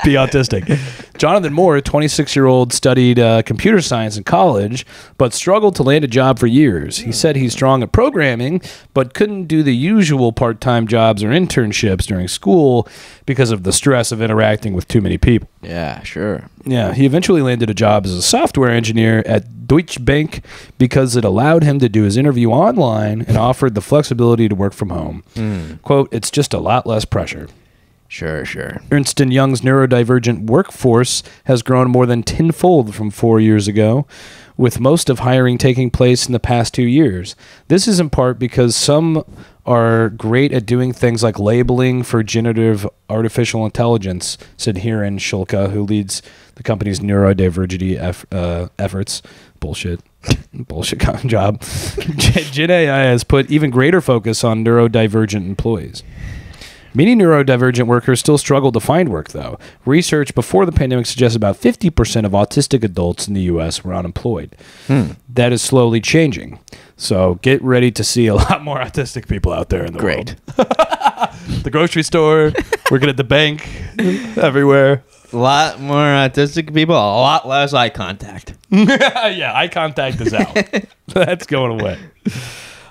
be autistic. Jonathan Moore, a 26-year-old, studied computer science in college, but struggled to land a job for years. He said he's strong at programming, but couldn't do the usual part-time jobs or internships during school because of the stress of interacting with too many people. Yeah, sure. Yeah, he eventually landed a job as a software engineer at Deutsche Bank because it allowed him to do his interview online and offered the flexibility to work from home. Quote, "It's just a lot less pressure." Sure. Ernst & Young's neurodivergent workforce has grown more than tenfold from 4 years ago, with most of hiring taking place in the past 2 years. This is in part because some are great at doing things like labeling for generative artificial intelligence, said Hiren Shulka, who leads the company's neurodiversity efforts. Bullshit job. Gen AI has put even greater focus on neurodivergent employees. Many neurodivergent workers still struggle to find work, though. Research before the pandemic suggests about 50% of autistic adults in the U.S. were unemployed. That is slowly changing. So get ready to see a lot more autistic people out there in the world. The grocery store, working at the bank, everywhere. A lot more autistic people, a lot less eye contact. Yeah, eye contact is out. That's going away.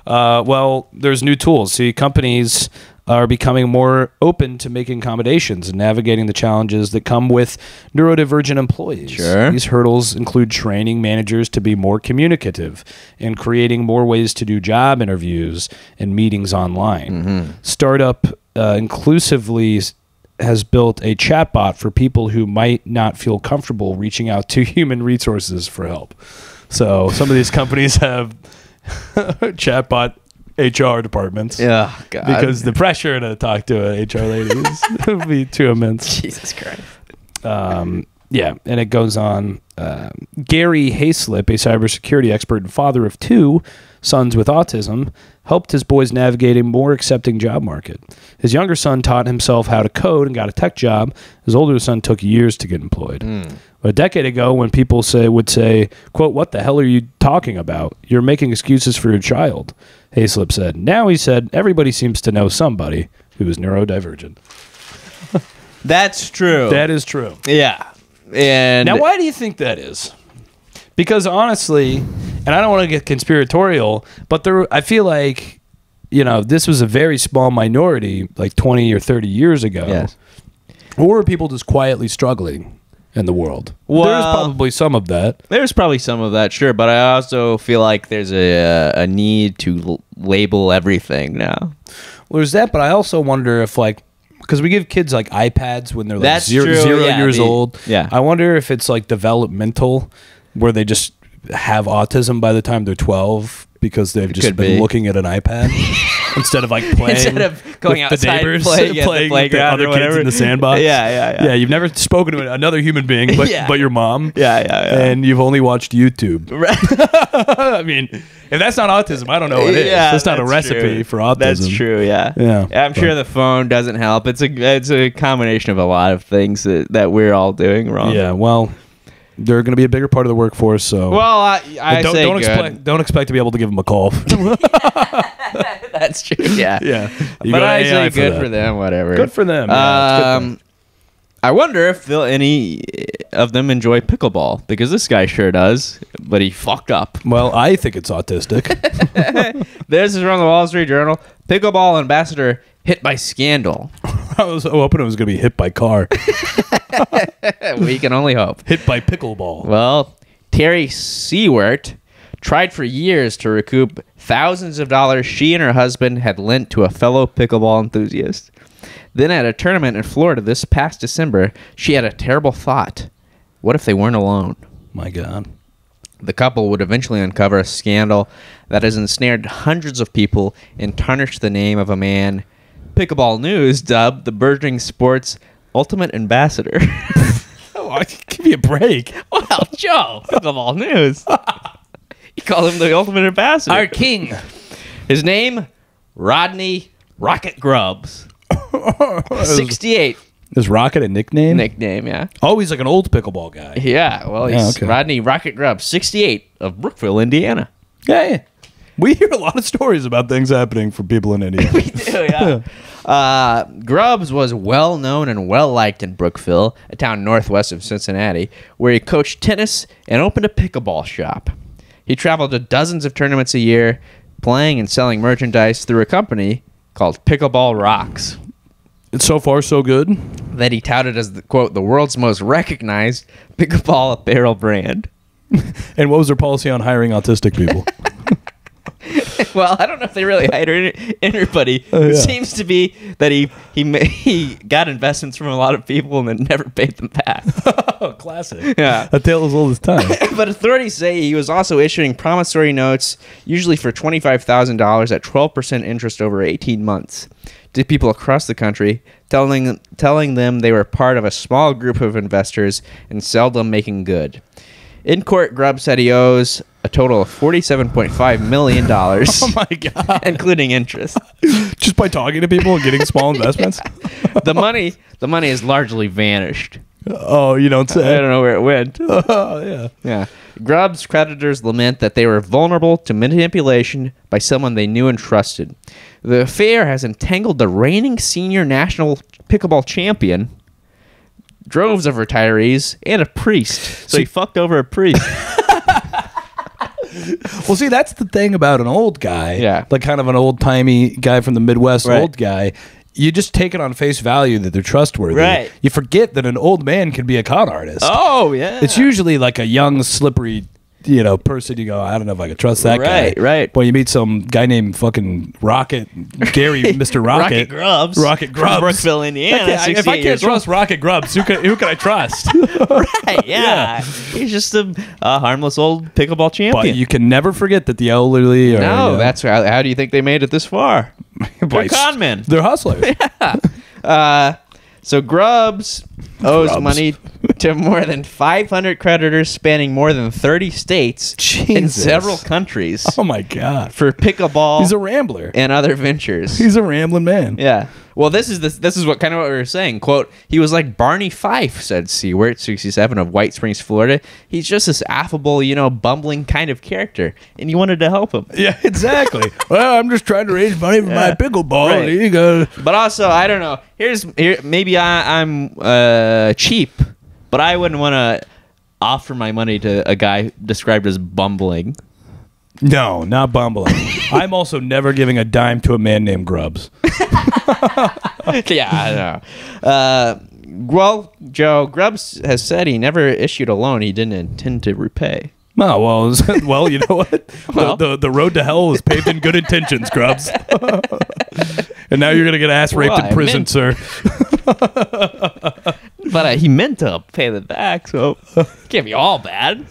Well, there's new tools. See, companies are becoming more open to making accommodations and navigating the challenges that come with neurodivergent employees. Sure. These hurdles include training managers to be more communicative and creating more ways to do job interviews and meetings online. Startup Inclusively has built a chatbot for people who might not feel comfortable reaching out to human resources for help. So some of these companies have chatbot HR departments. Yeah, God. Because the pressure to talk to an HR lady would be too immense. Jesus Christ. Yeah, and it goes on. Gary Hayslip, a cybersecurity expert and father of 2 sons with autism, helped his boys navigate a more accepting job market. His younger son taught himself how to code and got a tech job. His older son took years to get employed. But a decade ago, when people would say, quote, "What the hell are you talking about? You're making excuses for your child," Hayslip said. Now, he said, everybody seems to know somebody who is neurodivergent. That's true. That is true. Yeah. And now, why do you think that is? Because honestly, and I don't want to get conspiratorial, but I feel like, this was a very small minority, like 20 or 30 years ago. Yes. Or were people just quietly struggling in the world? Well, there's probably some of that. There's probably some of that, sure, but I also feel like there's a need to label everything now. Well, there's that, but I also wonder if, because we give kids iPads when they're That's zero true, years old. Yeah. I wonder if it's developmental, where they just have autism by the time they're 12 because they've just been looking at an iPad instead of playing. Instead of going with outside the neighbors, playing with the other kids in the sandbox. Yeah. You've never spoken to another human being, but your mom. Yeah. And you've only watched YouTube. Right. I mean, if that's not autism, I don't know what it is. That's not a recipe for autism. That's true. Yeah. I'm sure the phone doesn't help. It's a combination of a lot of things that we're all doing wrong. Yeah. Well, they're going to be a bigger part of the workforce. So don't expect to be able to give them a call. That's true. Yeah. Yeah. But I say good for them. Whatever. Good for them. Yeah, I wonder if any of them enjoy pickleball, because this guy sure does, but he fucked up. Well, I think it's autistic. This is from the Wall Street Journal. Pickleball ambassador hit by scandal. I was hoping it was going to be hit by car. We can only hope. Hit by pickleball. Well, Terry Seward tried for years to recoup thousands of dollars she and her husband had lent to a fellow pickleball enthusiast. Then at a tournament in Florida this past December, she had a terrible thought. What if they weren't alone? My God. The couple would eventually uncover a scandal that has ensnared hundreds of people and tarnished the name of a man Pickleball News dubbed the burgeoning sport's ultimate ambassador. Give me a break. Well, Joe, Pickleball News. You call him the ultimate ambassador. Our king. His name, Rodney Rocket Grubbs. 68. Is Rocket a nickname? Nickname, yeah. Oh, he's like an old pickleball guy. Yeah, well, he's Rodney Rocket Grubbs, 68, of Brookville, Indiana. Yeah. We hear a lot of stories about things happening for people in Indiana. We do, yeah. Grubbs was well known and well liked in Brookville, a town northwest of Cincinnati, where he coached tennis and opened a pickleball shop. He traveled to dozens of tournaments a year, playing and selling merchandise through a company called Pickleball Rocks. It's so far so good. That he touted as, quote, the world's most recognized pickleball apparel brand. And what was their policy on hiring autistic people? Well, I don't know if they really hired anybody. It seems to be that he got investments from a lot of people and then never paid them back. Oh, classic. Yeah. A tale as old as time. But authorities say he was also issuing promissory notes, usually for $25,000 at 12% interest over 18 months, to people across the country, telling them they were part of a small group of investors and seldom making good. In court, Grubb said he owes a total of $47.5 million. Oh, my God. Including interest. Just by talking to people and getting small investments? The money has largely vanished. Oh, you don't say? I don't know where it went. Oh, yeah. Yeah. Grubb's creditors lament that they were vulnerable to manipulation by someone they knew and trusted. The affair has entangled the reigning senior national pickleball champion, droves of retirees, and a priest. So he fucked over a priest. Well, see, that's the thing about an old guy. Yeah. Like kind of an old-timey guy from the Midwest, old guy. You just take it on face value that they're trustworthy. Right. You forget that an old man can be a con artist. Oh, yeah. It's usually like a young, slippery, person. You go, I don't know if I can trust that guy. Right. Boy, you meet some guy named fucking Rocket, Gary, Mr. Rocket. Rocket Grubbs. From Brookville, Indiana. If I can't trust Rocket Grubbs, who can I trust? Right, yeah. He's just a harmless old pickleball champion. But you can never forget that the elderly are... No, that's how do you think they made it this far? They're con men. They're hustlers. Yeah. So Grubbs owes money to more than 500 creditors spanning more than 30 states and several countries. Oh, my God. For pickleball. He's a rambler. And other ventures. He's a rambling man. Yeah. Well, this is what kind of what we were saying. Quote, he was like Barney Fife, said Seward, 67, of White Springs, Florida. He's just this affable, bumbling kind of character, and you wanted to help him. Yeah, exactly. Well, I'm just trying to raise money for my pickleball. Right. Here you go. But also, I don't know. Maybe I'm cheap, but I wouldn't want to offer my money to a guy described as bumbling. No, not bumbling. I'm also never giving a dime to a man named Grubbs. Yeah, I know. Well, Joe, Grubbs has said he never issued a loan he didn't intend to repay. Oh, well, you know what? Well. The road to hell is paved in good intentions, Grubbs. And now you're going to get ass raped in prison, sir. But he meant to pay the back, so it can't be all bad.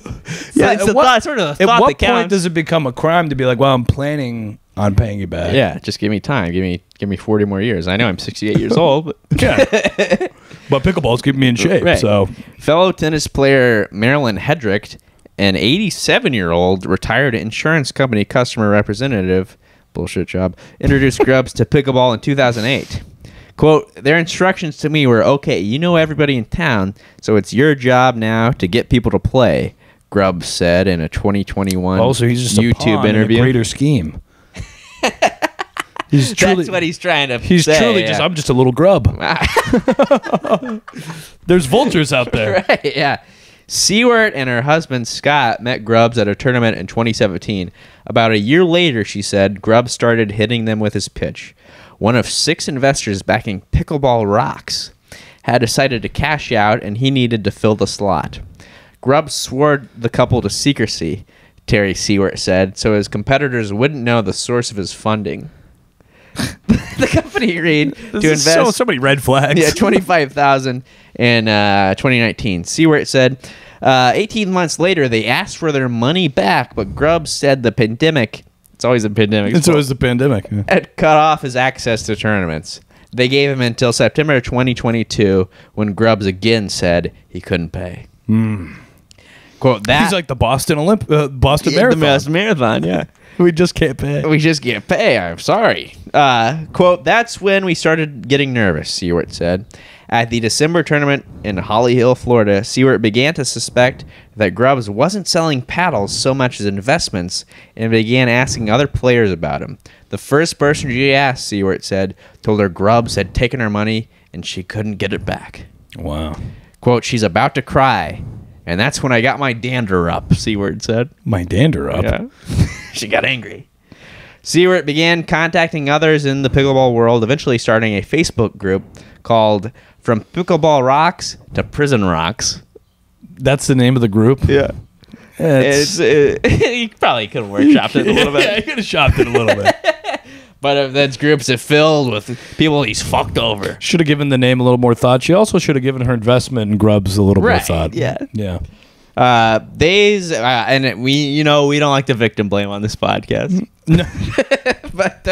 Yeah, it's the thought, sort of the at thought what that counts. point does it become a crime to be like, well, I'm planning on paying you back? Yeah, just give me time. Give me 40 more years. I know I'm 68 years old, but yeah. But pickleball's keeping me in shape. Right. So, fellow tennis player Marilyn Hedrick, an 87-year-old retired insurance company customer representative, bullshit job, introduced Grubbs to pickleball in 2008. Quote, their instructions to me were, okay, you know everybody in town, so it's your job now to get people to play, Grubbs said in a 2021 so he's just YouTube a pawn interview. In a greater scheme. That's what he's trying to He's say. truly just, I'm just a little grub. There's vultures out there. Right, yeah. Seward and her husband, Scott, met Grubbs at a tournament in 2017. About a year later, she said, Grubbs started hitting them with his pitch. One of 6 investors backing Pickleball Rocks had decided to cash out, and he needed to fill the slot. Grubbs swore the couple to secrecy, Terry Seward said, so his competitors wouldn't know the source of his funding. The company agreed to invest so many red flags. Yeah, $25,000 in 2019. Seward said 18 months later they asked for their money back, but Grubbs said the pandemic, it's always a pandemic. It's always the pandemic. Yeah. Had cut off his access to tournaments. They gave him until September 2022 when Grubbs again said he couldn't pay. Quote, that he's like the Boston Marathon. The Boston Marathon, yeah. We just can't pay. We just can't pay. I'm sorry. Quote, that's when we started getting nervous, Seward said. At the December tournament in Holly Hill, Florida, Seward began to suspect that Grubbs wasn't selling paddles so much as investments and began asking other players about him. The first person she asked, Seward said, told her Grubbs had taken her money and she couldn't get it back. Wow. Quote, she's about to cry. And that's when I got my dander up, Seward said. My dander up? Yeah. She got angry. Seward began contacting others in the pickleball world, eventually starting a Facebook group called From Pickleball Rocks to Prison Rocks. That's the name of the group? Yeah. You probably could have workshopped it a little bit. Yeah, you could have shopped it a little bit. But that's groups that filled with people he's fucked over. Should have given the name a little more thought. She also should have given her investment in Grubbs a little more thought. Yeah. Yeah. We don't like to victim blame on this podcast. No. But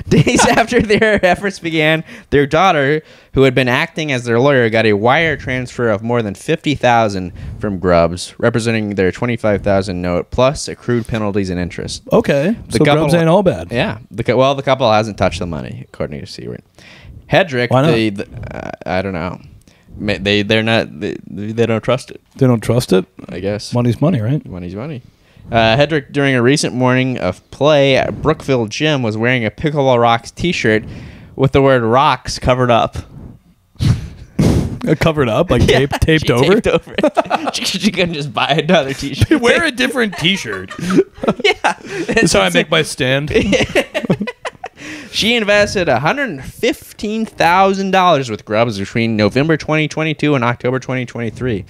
days after their efforts began, their daughter, who had been acting as their lawyer, got a wire transfer of more than $50,000 from Grubbs, representing their $25,000 note plus accrued penalties and interest. Okay, so Grubbs ain't all bad. Yeah, the couple hasn't touched the money, according to Seward. Hedrick, I don't know. They don't trust it. They don't trust it? I guess. Money's money, right? Money's money. Hedrick, during a recent morning of play at Brookville Gym, was wearing a Pickleball Rocks t-shirt with the word Rocks covered up. Covered up, like taped over. Taped over. She couldn't just buy another T-shirt. Wear a different T-shirt. Yeah, that's how I make my stand. She invested $115,000 with Grubbs between November 2022 and October 2023.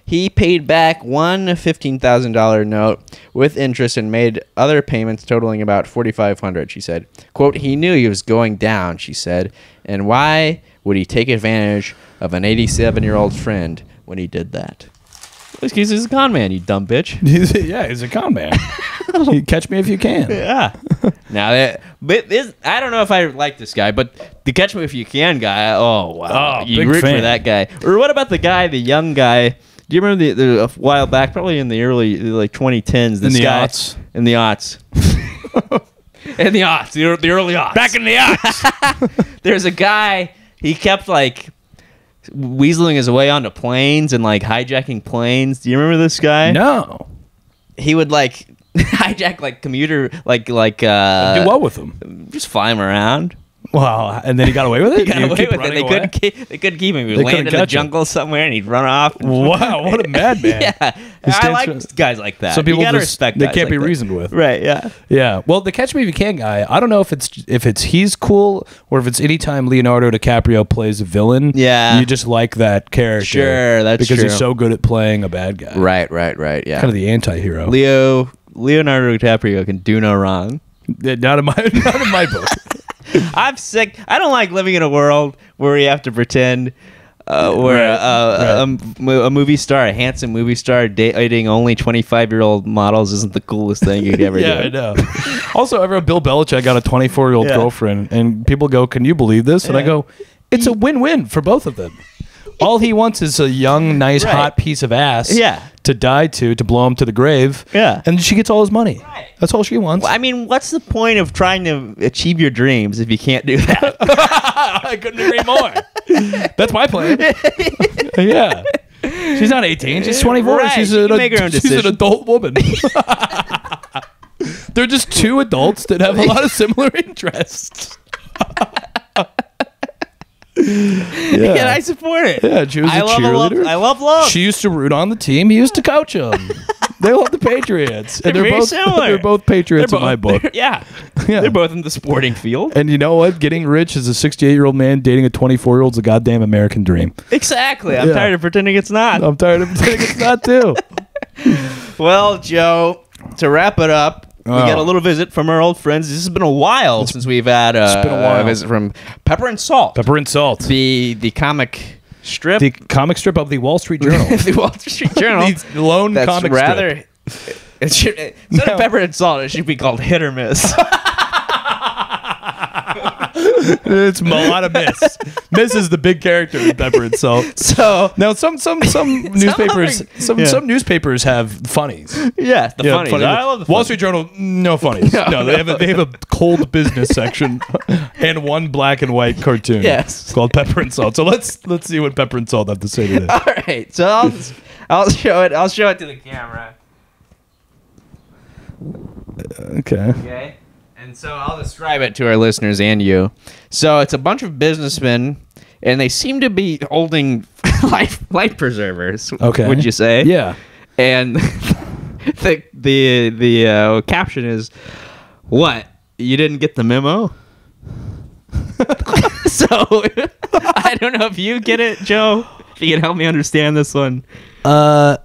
He paid back one $15,000 note with interest and made other payments totaling about $4,500, she said. Quote, he knew he was going down, she said, and why would he take advantage of an 87-year-old friend when he did that? He's a con man, you dumb bitch. He's a con man. Catch me if you can. Yeah. Now, I don't know if I like this guy, but the catch me if you can guy, oh, wow. You root for that guy. Or what about the young guy? Do you remember a while back, probably in the early, like 2010s, this guy? In the aughts. In the aughts, the early aughts. Back in the aughts. There's a guy, he kept like weaseling his way onto planes and like hijacking planes. Do you remember this guy? No. He would like hijack like commuter like do what with him? Just fly him around. Wow, and then he got away with it? He got away with it. They couldn't keep him. He would land in the jungle somewhere and he'd run off. Wow, what a madman. Yeah. I like guys like that. Some people you gotta just, respect they guys can't like be that. reasoned with. Right, yeah. Yeah. Well, the Catch Me If You Can guy, I don't know if it's he's cool or if it's anytime Leonardo DiCaprio plays a villain. Yeah. You just like that character. Sure, that's because true. he's so good at playing a bad guy. Right, yeah. Kind of the anti-hero. Leonardo DiCaprio can do no wrong. Not in my book. I'm sick. I don't like living in a world where we have to pretend a movie star, a handsome movie star, dating only 25-year-old models isn't the coolest thing you could ever do. Yeah, I know. Also, I remember Bill Belichick got a 24-year-old girlfriend, and people go, "Can you believe this?" And I go, "It's a win-win for both of them." All he wants is a young, nice, hot piece of ass to die to blow him to the grave. Yeah. And she gets all his money. Right. That's all she wants. Well, I mean, what's the point of trying to achieve your dreams if you can't do that? I couldn't agree more. That's my plan. Yeah. She's not 18. She's 24. Right. She's an adult woman. They're just two adults that have a lot of similar interests. Yeah, and I support it. Yeah, she was a cheerleader. I love love. She used to root on the team. He used to coach them. They love the Patriots. And they're both similar. They're both Patriots in my book. Yeah. They're both in the sporting field. And you know what? Getting rich as a 68-year-old man dating a 24-year-old is a goddamn American dream. Exactly. I'm tired of pretending it's not. I'm tired of pretending it's not, too. Well, Joe, to wrap it up, we got a little visit from our old friends. This has been a while since we've had a visit from Pepper and Salt. Pepper and Salt. The comic strip. The comic strip of the Wall Street Journal. The Wall Street Journal. The lone comic strip. Instead of Pepper and Salt, it should be called Hit or Miss. It's a lot of Miss. Miss is the big character in Pepper and Salt. So now some newspapers some newspapers have funnies. Yeah, the funnies. I love the funnies. Wall Street Journal, no funnies. No, they have a cold business section and one black and white cartoon. Yes, it's called Pepper and Salt. So let's see what Pepper and Salt have to say today. All right, so I'll show it. I'll show it to the camera. Okay. And so I'll describe it to our listeners and you. So it's a bunch of businessmen, and they seem to be holding life preservers. Okay. Would you say? Yeah. And the caption is, "What? You didn't get the memo?" So I don't know if you get it, Joe. If you can help me understand this one. No.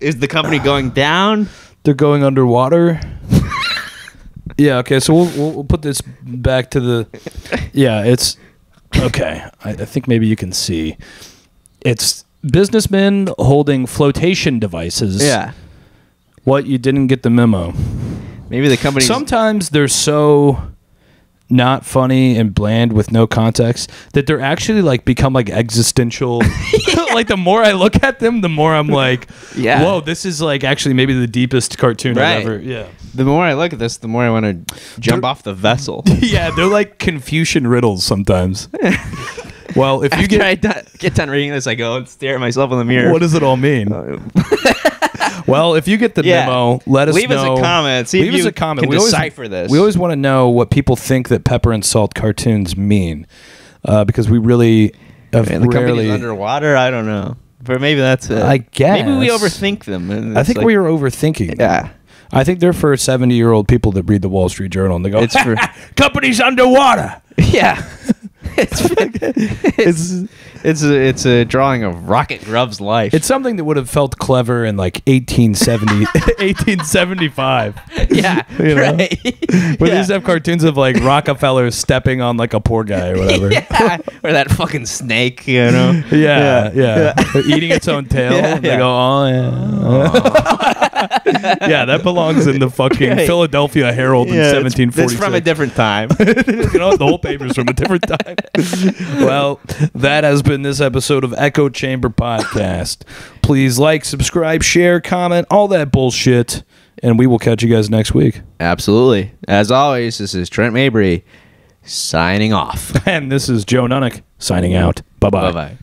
Is the company going down? They're going underwater. Yeah, okay, so we'll put this back to the... Yeah, it's... Okay, I think maybe you can see. It's businessmen holding flotation devices. Yeah. What, you didn't get the memo? Maybe the company... Sometimes they're so not funny and bland with no context that they're actually like become like existential. Like the more I look at them, the more I'm like, whoa, this is like actually maybe the deepest cartoon I've ever. Yeah. The more I look at this, the more I want to jump off the vessel. Yeah, they're like Confucian riddles sometimes. Well, if you get done reading this, I go and stare at myself in the mirror. What does it all mean? Well, if you get the memo, let us know. Leave us a comment. See if you can decipher this. We always want to know what people think that Pepper and Salt cartoons mean, because we really The company's underwater. I don't know, but maybe that's it. I guess maybe we overthink them. I think we are overthinking. Yeah. I think they're for 70-year-old people that read the Wall Street Journal and they go, it's for company's underwater. Yeah. It's a drawing of Rocket Grubb's life. It's something that would have felt clever in like 1875. Yeah, you know? right. Where they just have cartoons of like Rockefeller stepping on like a poor guy or whatever. Yeah. Or that fucking snake, you know? Yeah. Eating its own tail. Yeah, they go, oh yeah. Yeah, that belongs in the fucking Philadelphia Herald in 1746. It's from a different time. You know, the whole paper's from a different time. Well, that has been this episode of Echo Chamber Podcast. Please like, subscribe, share, comment, all that bullshit, and we will catch you guys next week. Absolutely. As always, this is Trent Mabry signing off. And this is Joe Nunnick signing out. Bye-bye. Bye-bye.